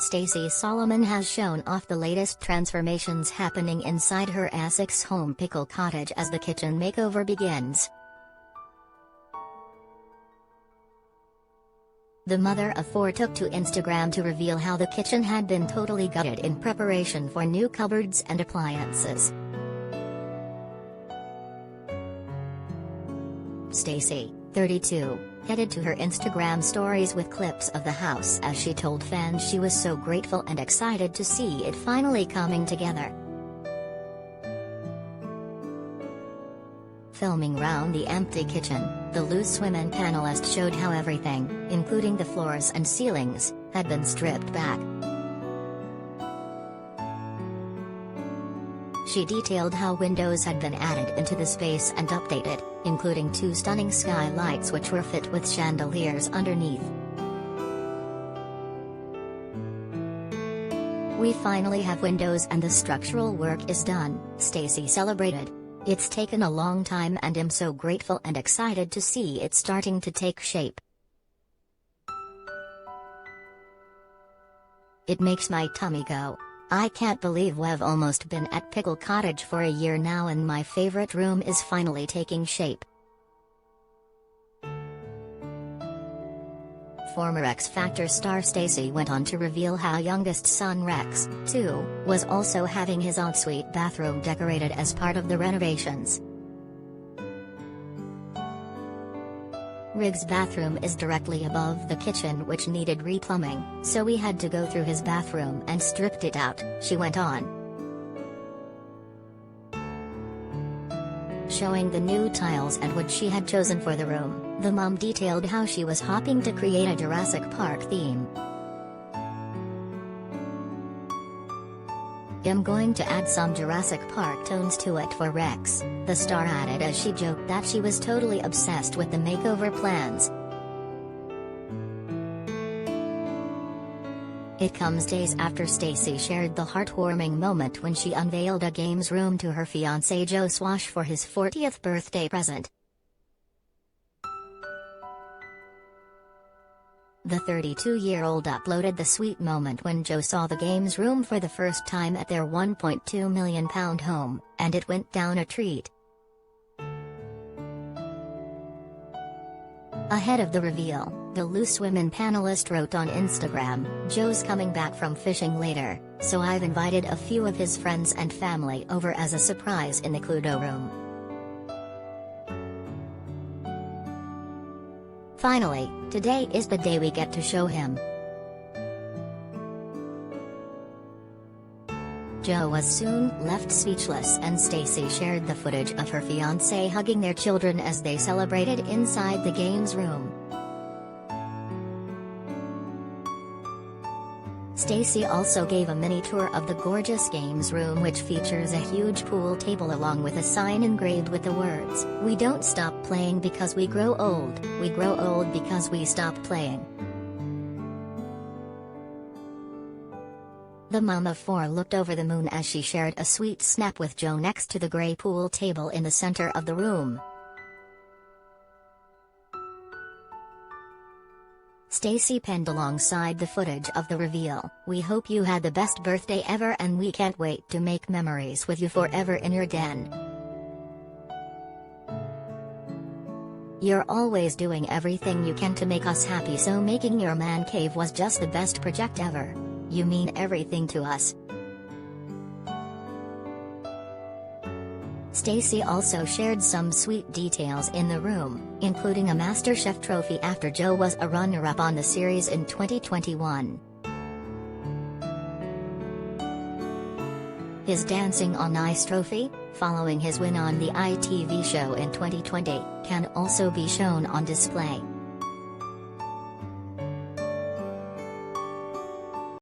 Stacey Solomon has shown off the latest transformations happening inside her Essex home Pickle Cottage as the kitchen makeover begins. The mother of four took to Instagram to reveal how the kitchen had been totally gutted in preparation for new cupboards and appliances. Stacey, 32, headed to her Instagram stories with clips of the house as she told fans she was so grateful and excited to see it finally coming together. Filming round the empty kitchen, the Loose Women panelist showed how everything, including the floors and ceilings, had been stripped back. She detailed how windows had been added into the space and updated, including two stunning skylights which were fit with chandeliers underneath. "We finally have windows and the structural work is done," Stacey celebrated. "It's taken a long time and I'm so grateful and excited to see it starting to take shape. It makes my tummy go. I can't believe we've almost been at Pickle Cottage for a year now and my favorite room is finally taking shape." Former X Factor star Stacey went on to reveal how youngest son Rex, 2, was also having his ensuite bathroom decorated as part of the renovations. Rig's bathroom is directly above the kitchen which needed replumbing, so we had to go through his bathroom and stripped it out, she went on. Showing the new tiles and wood she had chosen for the room, the mom detailed how she was hoping to create a Jurassic Park theme. "I'm going to add some Jurassic Park tones to it for Rex," the star added as she joked that she was totally obsessed with the makeover plans. It comes days after Stacey shared the heartwarming moment when she unveiled a games room to her fiancé Joe Swash for his 40th birthday present. The 32-year-old uploaded the sweet moment when Joe saw the games room for the first time at their £1.2 million home, and it went down a treat. Ahead of the reveal, the Loose Women panelist wrote on Instagram, "Joe's coming back from fishing later, so I've invited a few of his friends and family over as a surprise in the Cluedo room. Finally, today is the day we get to show him." Joe was soon left speechless and Stacey shared the footage of her fiancé hugging their children as they celebrated inside the games room. Stacey also gave a mini tour of the gorgeous games room which features a huge pool table along with a sign engraved with the words, "We don't stop playing because we grow old, we grow old because we stop playing." The mom of four looked over the moon as she shared a sweet snap with Joe next to the grey pool table in the center of the room. Stacey penned alongside the footage of the reveal, "We hope you had the best birthday ever and we can't wait to make memories with you forever in your den. You're always doing everything you can to make us happy, so making your man cave was just the best project ever. You mean everything to us." Stacey also shared some sweet details in the room, including a MasterChef trophy after Joe was a runner-up on the series in 2021. His Dancing on Ice trophy, following his win on the ITV show in 2020, can also be shown on display.